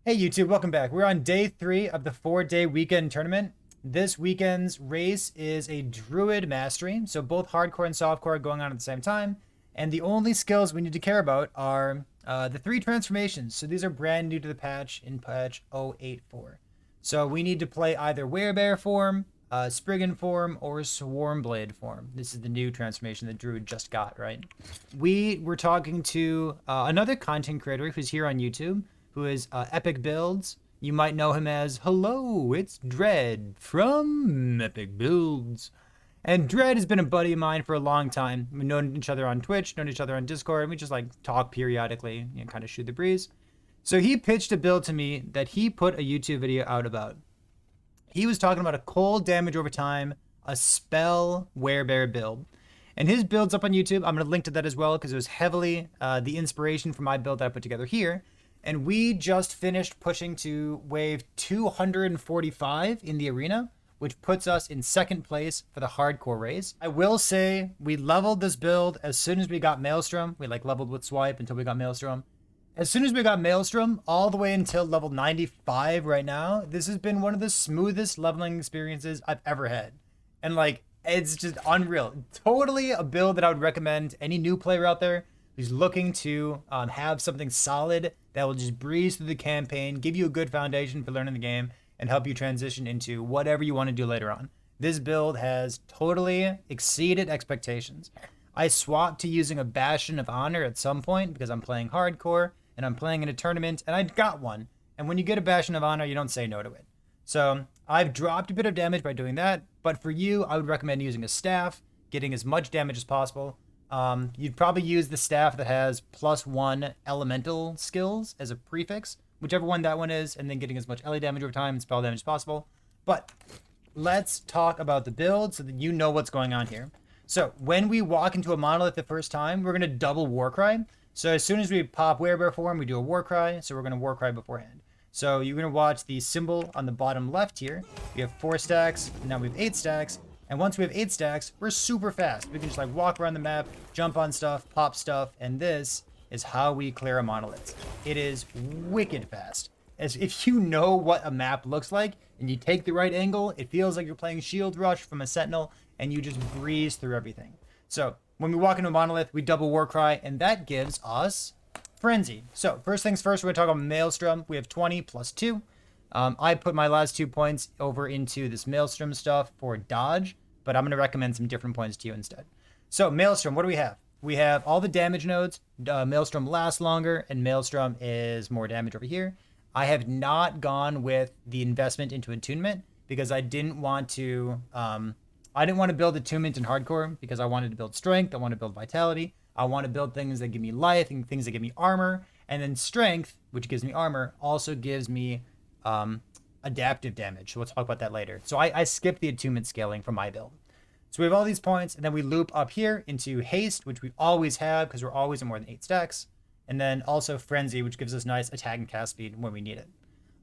Hey YouTube, welcome back. We're on day 3 of the 4-day weekend tournament. This weekend's race is a Druid Mastery, so both hardcore and softcore are going on at the same time. And the only skills we need to care about are the 3 transformations. So these are brand new to the patch in patch 084. So we need to play either Werebear form, Spriggan form, or Swarmblade form. This is the new transformation that Druid just got, right? We were talking to another content creator who's here on YouTube, who is Epic Builds. You might know him as, hello, it's Dread from Epic Builds. And Dread has been a buddy of mine for a long time. We've known each other on Twitch, known each other on Discord, and we just like talk periodically, kind of shoot the breeze. So he pitched a build to me that he put a YouTube video out about. He was talking about a cold damage over time, a spell werebear build. And his build's up on YouTube. I'm going to link to that as well because it was heavily the inspiration for my build that I put together here. And we just finished pushing to wave 245 in the arena, which puts us in 2nd place for the hardcore race. I will say we leveled this build as soon as we got Maelstrom. We leveled with Swipe until we got Maelstrom. As soon as we got Maelstrom, all the way until level 95 right now, this has been one of the smoothest leveling experiences I've ever had. And it's just unreal. Totally a build that I would recommend to any new player out there who's looking to have something solid that will just breeze through the campaign, give you a good foundation for learning the game, and help you transition into whatever you want to do later on. This build has totally exceeded expectations. I swapped to using a Bastion of Honor at some point because I'm playing hardcore and I'm playing in a tournament, and I got one. And when you get a Bastion of Honor, you don't say no to it. So I've dropped a bit of damage by doing that, but for you, I would recommend using a staff, getting as much damage as possible. You'd probably use the staff that has +1 elemental skills as a prefix, whichever one that one is, and then getting as much LA damage over time and spell damage as possible. But let's talk about the build so that you know what's going on here. So when we walk into a monolith the first time, we're going to double Warcry. So as soon as we pop Werebear form, we do a Warcry. So we're going to Warcry beforehand. So you're going to watch the symbol on the bottom left here. We have 4 stacks, and now we have 8 stacks. And once we have 8 stacks, we're super fast. We can just walk around the map, jump on stuff, pop stuff, and this is how we clear a monolith. It is wicked fast. As if you know what a map looks like and you take the right angle, it feels like you're playing Shield Rush from a Sentinel and you just breeze through everything. So when we walk into a monolith, we double Warcry, and that gives us Frenzy. So first things first, we're going to talk about Maelstrom. We have 20 plus 2. I put my last 2 points over into this Maelstrom stuff for dodge, but I'm going to recommend some different points to you instead. So Maelstrom, what do we have? We have all the damage nodes. Maelstrom lasts longer, and Maelstrom is more damage over here. I have not gone with the investment into attunement because I didn't want to build attunement in hardcore because I wanted to build strength. I want to build vitality. I want to build things that give me life and things that give me armor. And then strength, which gives me armor, also gives me adaptive damage. So we'll talk about that later. So I skipped the attunement scaling for my build. So we have all these points, and then we loop up here into haste, which we always have because we're always in more than 8 stacks. And then also frenzy, which gives us nice attack and cast speed when we need it.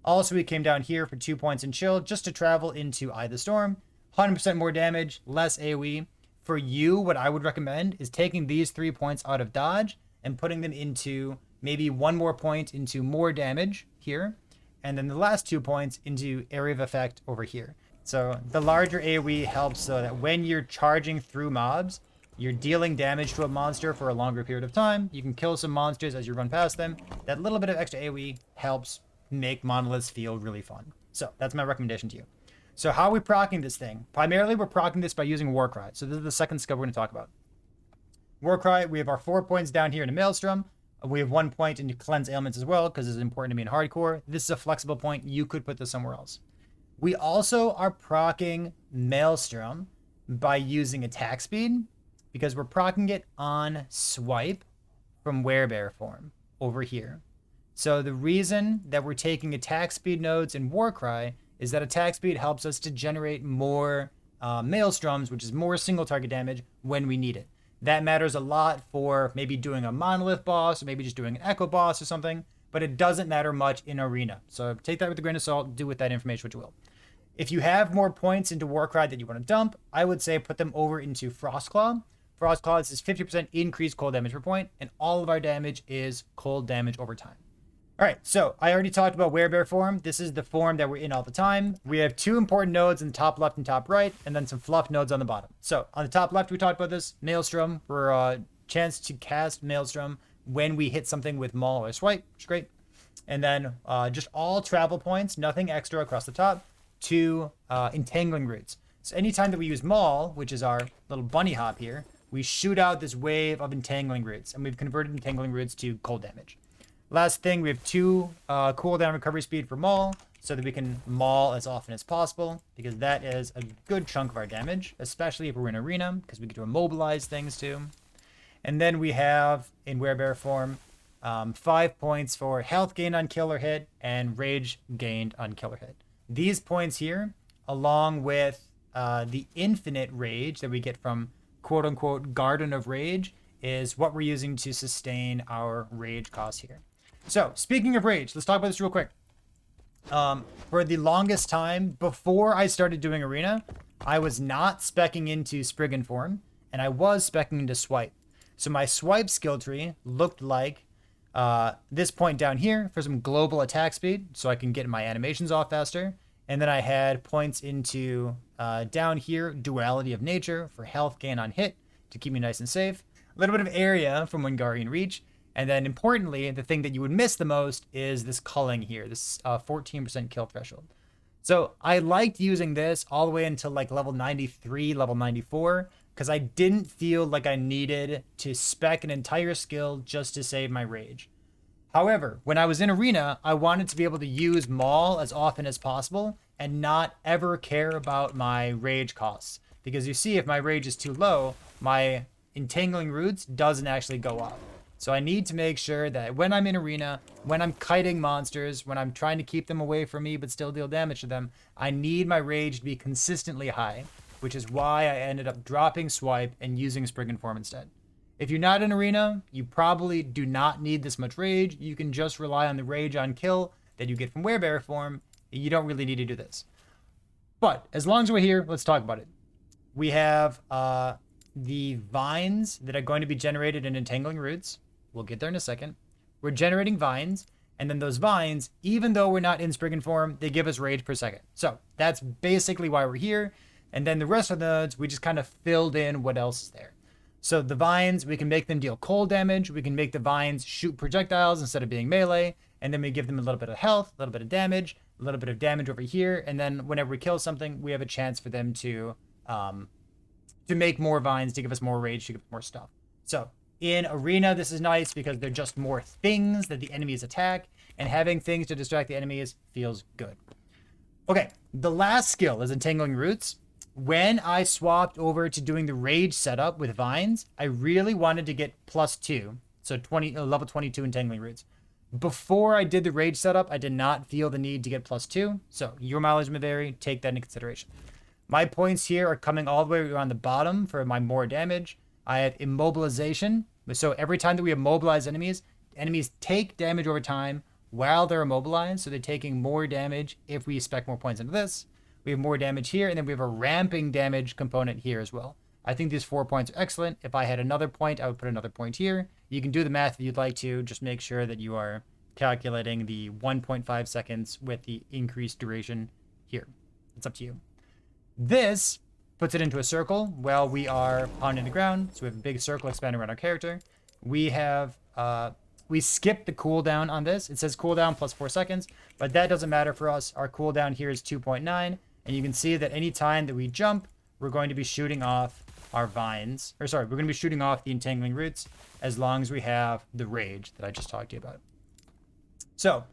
Also, we came down here for 2 points in chill just to travel into Eye of the Storm. 100% more damage, less AoE. For you, what I would recommend is taking these 3 points out of dodge and putting them into maybe 1 more point into more damage here. And then the last 2 points into area of effect over here. So the larger AoE helps so that when you're charging through mobs, you're dealing damage to a monster for a longer period of time. You can kill some monsters as you run past them. That little bit of extra AoE helps make monoliths feel really fun. So that's my recommendation to you. So how are we proccing this thing? Primarily, we're proccing this by using Warcry. So this is the second skill we're going to talk about. Warcry, we have our 4 points down here in a Maelstrom. We have 1 point into Cleanse Ailments as well because it's important to me in hardcore. This is a flexible point. You could put this somewhere else. We also are proccing Maelstrom by using attack speed because we're proccing it on Swipe from Werebear form over here. So the reason that we're taking attack speed nodes in Warcry is that attack speed helps us to generate more Maelstroms, which is more single target damage when we need it. That matters a lot for maybe doing a monolith boss or maybe just doing an echo boss or something, but it doesn't matter much in arena. So take that with a grain of salt, do with that information what you will. If you have more points into Warcry that you want to dump, I would say put them over into Frostclaw. Frostclaw is 50% increased cold damage per point, and all of our damage is cold damage over time. All right, so I already talked about werebear form. This is the form that we're in all the time. We have two important nodes in the top left and top right, and then some fluff nodes on the bottom. So on the top left, we talked about this Maelstrom for a chance to cast Maelstrom when we hit something with Maul or Swipe, which is great. And then just all travel points, nothing extra across the top, to Entangling Roots. So anytime that we use Maul, which is our little bunny hop here, we shoot out this wave of Entangling Roots, and we've converted Entangling Roots to cold damage. Last thing, we have 2 cooldown recovery speed for Maul, so that we can Maul as often as possible, because that is a good chunk of our damage, especially if we're in Arena, because we get to immobilize things too. And then we have, in werebear form, 5 points for health gained on kill or hit, and rage gained on kill or hit. These points here, along with the infinite rage that we get from quote-unquote Garden of Rage, is what we're using to sustain our rage cost here. So, speaking of rage, let's talk about this real quick. For the longest time, before I started doing Arena, I was not speccing into Spriggan form, and I was speccing into Swipe. So my Swipe skill tree looked like this point down here for some global attack speed, so I can get my animations off faster. And then I had points into down here, Duality of Nature for health gain on hit to keep me nice and safe. A little bit of area from Wingarian Reach. And then importantly, the thing that you would miss the most is this culling here, this 14% kill threshold. So I liked using this all the way until like level 93, level 94, because I didn't feel like I needed to spec an entire skill just to save my rage. However, when I was in Arena, I wanted to be able to use Maul as often as possible and not ever care about my rage costs. Because you see, if my rage is too low, my Entangling Roots doesn't actually go up. So I need to make sure that when I'm in Arena, when I'm kiting monsters, when I'm trying to keep them away from me but still deal damage to them, I need my rage to be consistently high, which is why I ended up dropping Swipe and using Spriggan form instead. If you're not in Arena, you probably do not need this much rage. You can just rely on the rage on kill that you get from werebear form. You don't really need to do this. But as long as we're here, let's talk about it. We have the vines that are going to be generated in Entangling Roots. We'll get there in a second. We're generating vines, and then those vines, even though we're not in Spriggan form, they give us rage per second. So that's basically why we're here. And then the rest of the nodes, we just kind of filled in what else is there. So the vines, we can make them deal cold damage. We can make the vines shoot projectiles instead of being melee. And then we give them a little bit of health, a little bit of damage, a little bit of damage over here. And then whenever we kill something, we have a chance for them to make more vines, to give us more rage, to give us more stuff. So in Arena, this is nice because they're just more things that the enemies attack, and having things to distract the enemies feels good. Okay, the last skill is Entangling Roots. When I swapped over to doing the rage setup with vines, I really wanted to get +2, so level 22 Entangling Roots. Before I did the rage setup, I did not feel the need to get +2, so your mileage may vary, take that into consideration. My points here are coming all the way around the bottom for my more damage. I have immobilization, so every time that we immobilize enemies take damage over time while they're immobilized, so they're taking more damage if we spec more points into this. We have more damage here, and then we have a ramping damage component here as well. I think these 4 points are excellent. If I had another point, I would put another point here. You can do the math if you'd like to. Just make sure that you are calculating the 1.5 seconds with the increased duration here. It's up to you. This puts it into a circle while we are pounding the ground. So we have a big circle expanding around our character. We have we skip the cooldown on this. It says cooldown plus 4 seconds, but that doesn't matter for us. Our cooldown here is 2.9, and you can see that any time that we jump, we're going to be shooting off our vines. We're going to be shooting off the Entangling Roots as long as we have the rage that I just talked to you about. So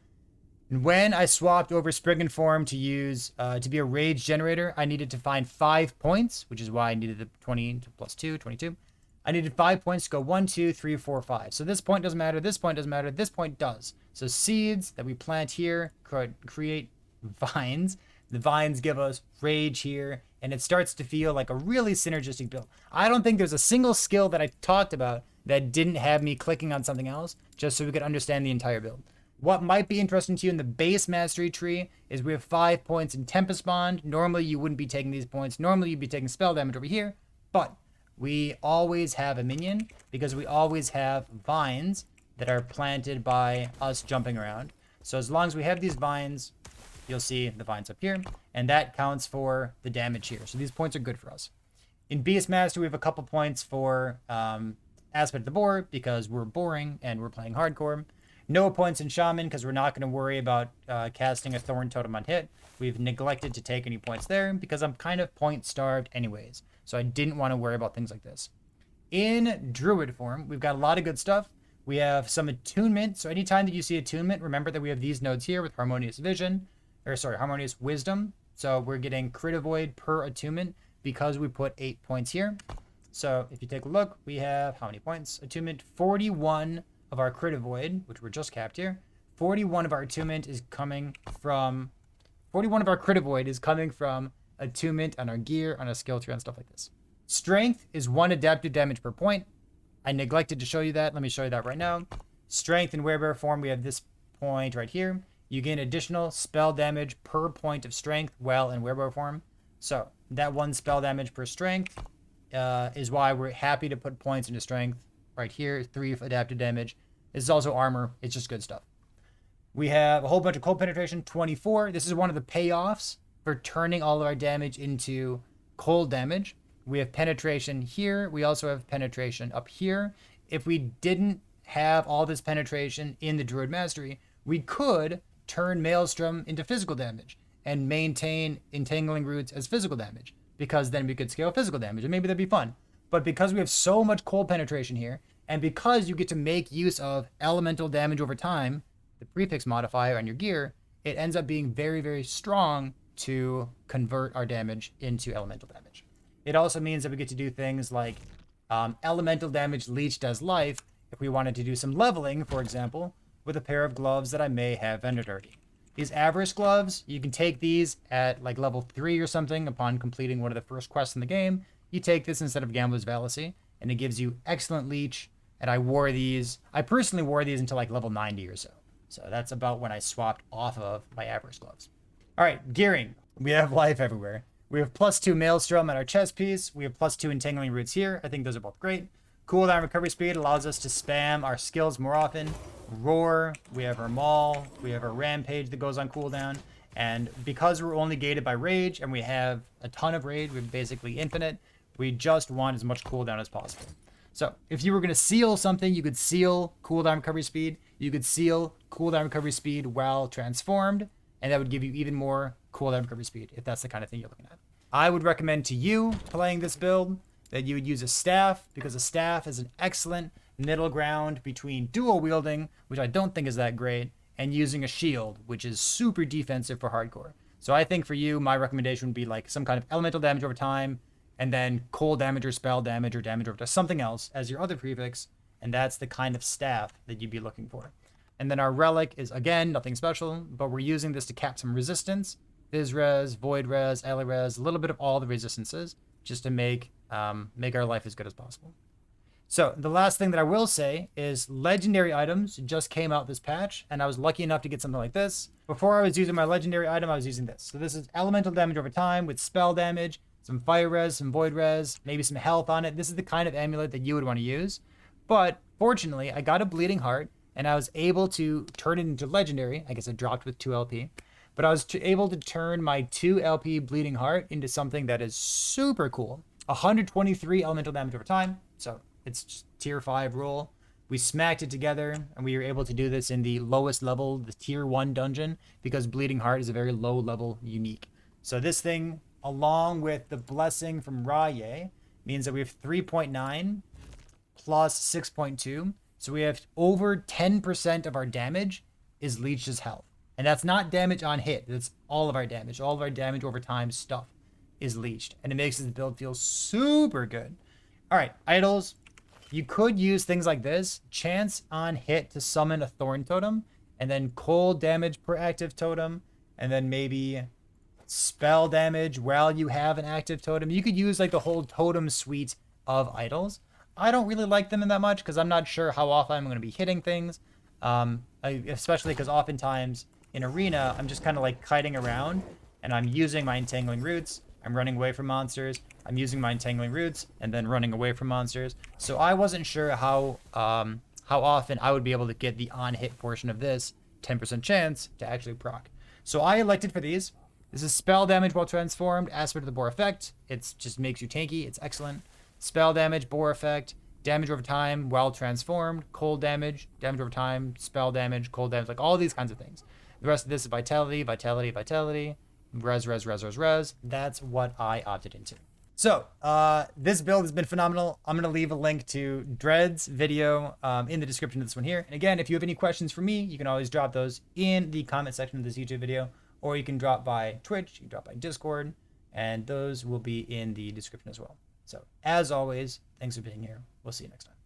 when I swapped over Spriggan form to use to be a rage generator, I needed to find 5 points, which is why I needed the 20 plus 2, 22. I needed 5 points to go 1, 2, 3, 4, 5. So this point doesn't matter, this point doesn't matter, this point does. So seeds that we plant here could create vines. The vines give us rage here, and it starts to feel like a really synergistic build. I don't think there's a single skill that I talked about that didn't have me clicking on something else, just so we could understand the entire build. What might be interesting to you in the base mastery tree is we have 5 points in Tempest Bond. Normally you wouldn't be taking these points. Normally you'd be taking spell damage over here, but we always have a minion because we always have vines that are planted by us jumping around. So as long as we have these vines, you'll see the vines up here, and that counts for the damage here. So these points are good for us. In Beastmaster, we have a couple points for Aspect of the Boar because we're boring and we're playing hardcore. No points in Shaman because we're not going to worry about casting a Thorn Totem on hit. We've neglected to take any points there because I'm kind of point starved anyways. So I didn't want to worry about things like this. In Druid form, we've got a lot of good stuff. We have some attunement. So anytime that you see attunement, remember that we have these nodes here with Harmonious Vision, Harmonious Wisdom. So we're getting crit avoid per attunement because we put 8 points here. So if you take a look, we have how many points? Attunement 41 of our crit avoid, which we're just capped here. 41 of our attunement is coming from 41 of our crit avoid is coming from attunement on our gear, on our skill tree, and stuff like this. Strength is 1 adaptive damage per point. I neglected to show you that. Let me show you that right now. Strength in werebear form, we have this point right here. You gain additional spell damage per point of strength while in werebear form. So that 1 spell damage per strength is why we're happy to put points into strength right here. 3 adaptive damage. This is also armor. It's just good stuff. We have a whole bunch of cold penetration, 24. This is one of the payoffs for turning all of our damage into cold damage. We have penetration here. We also have penetration up here. If we didn't have all this penetration in the Druid Mastery, we could turn Maelstrom into physical damage and maintain Entangling Roots as physical damage, because then we could scale physical damage, and maybe that'd be fun. But because we have so much cold penetration here, and because you get to make use of elemental damage over time, the prefix modifier on your gear, it ends up being very, very strong to convert our damage into elemental damage. It also means that we get to do things like elemental damage leached as life if we wanted to do some leveling, for example, with a pair of gloves that I may have vended already. These Avarice gloves, you can take these at like level 3 or something upon completing one of the first quests in the game. You take this instead of Gambler's Fallacy, and it gives you excellent leech. And I personally wore these until like level 90 or so. So that's about when I swapped off of my Avarice gloves. All right, gearing. We have life everywhere. We have +2 Maelstrom at our chest piece. We have +2 Entangling Roots here. I think those are both great. Cooldown recovery speed allows us to spam our skills more often. Roar, we have our Maul, we have our Rampage that goes on cooldown. And because we're only gated by Rage, and we have a ton of Rage, we're basically infinite, we just want as much cooldown as possible. So if you were going to seal something, you could seal cooldown recovery speed. You could seal cooldown recovery speed while transformed, and that would give you even more cooldown recovery speed if that's the kind of thing you're looking at. I would recommend to you playing this build that you would use a staff, because a staff is an excellent middle ground between dual wielding, which I don't think is that great, and using a shield, which is super defensive for hardcore. So I think for you, my recommendation would be like some kind of elemental damage over time, and then cold damage or spell damage or damage over to something else as your other prefix, and that's the kind of staff that you'd be looking for. And then our relic is, again, nothing special, but we're using this to cap some resistance. Viz res, void res, ally res, a little bit of all the resistances, just to make our life as good as possible. So the last thing that I will say is legendary items just came out this patch, and I was lucky enough to get something like this. Before I was using my legendary item, I was using this. So this is elemental damage over time with spell damage, some fire res, some void res, maybe some health on it. This is the kind of amulet that you would want to use. But fortunately, I got a bleeding heart, and I was able to turn it into legendary. I guess it dropped with 2 LP. But I was able to turn my 2 LP bleeding heart into something that is super cool. 123 elemental damage over time. So it's just tier 5 roll. We smacked it together, and we were able to do this in the lowest level, the tier 1 dungeon, because bleeding heart is a very low level unique. So this thing, along with the blessing from Raye, means that we have 3.9 plus 6.2. So we have over 10% of our damage is leeched as health. And that's not damage on hit. That's all of our damage. All of our damage over time stuff is leeched. And it makes this build feel super good. All right, idols. You could use things like this. Chance on hit to summon a Thorn Totem. And then cold damage per active totem. And then maybe spell damage while you have an active totem. You could use like the whole totem suite of idols. I don't really like them in that much because I'm not sure how often I'm going to be hitting things. Especially because oftentimes in arena, I'm just kind of like kiting around and I'm using my Entangling Roots. I'm running away from monsters. I'm using my Entangling Roots and then running away from monsters. So I wasn't sure how how often I would be able to get the on-hit portion of this 10% chance to actually proc. So I elected for these. This is spell damage while transformed, aspect of the boar effect. It just makes you tanky. It's excellent. Spell damage, boar effect, damage over time while transformed, cold damage, damage over time, spell damage, cold damage, like all these kinds of things. The rest of this is vitality, vitality, vitality, res, res, res, res, res. That's what I opted into. So this build has been phenomenal. I'm going to leave a link to Dread's video in the description of this one here. And again, if you have any questions for me, you can always drop those in the comment section of this YouTube video, or you can drop by Twitch, you can drop by Discord, and those will be in the description as well. So as always, thanks for being here. We'll see you next time.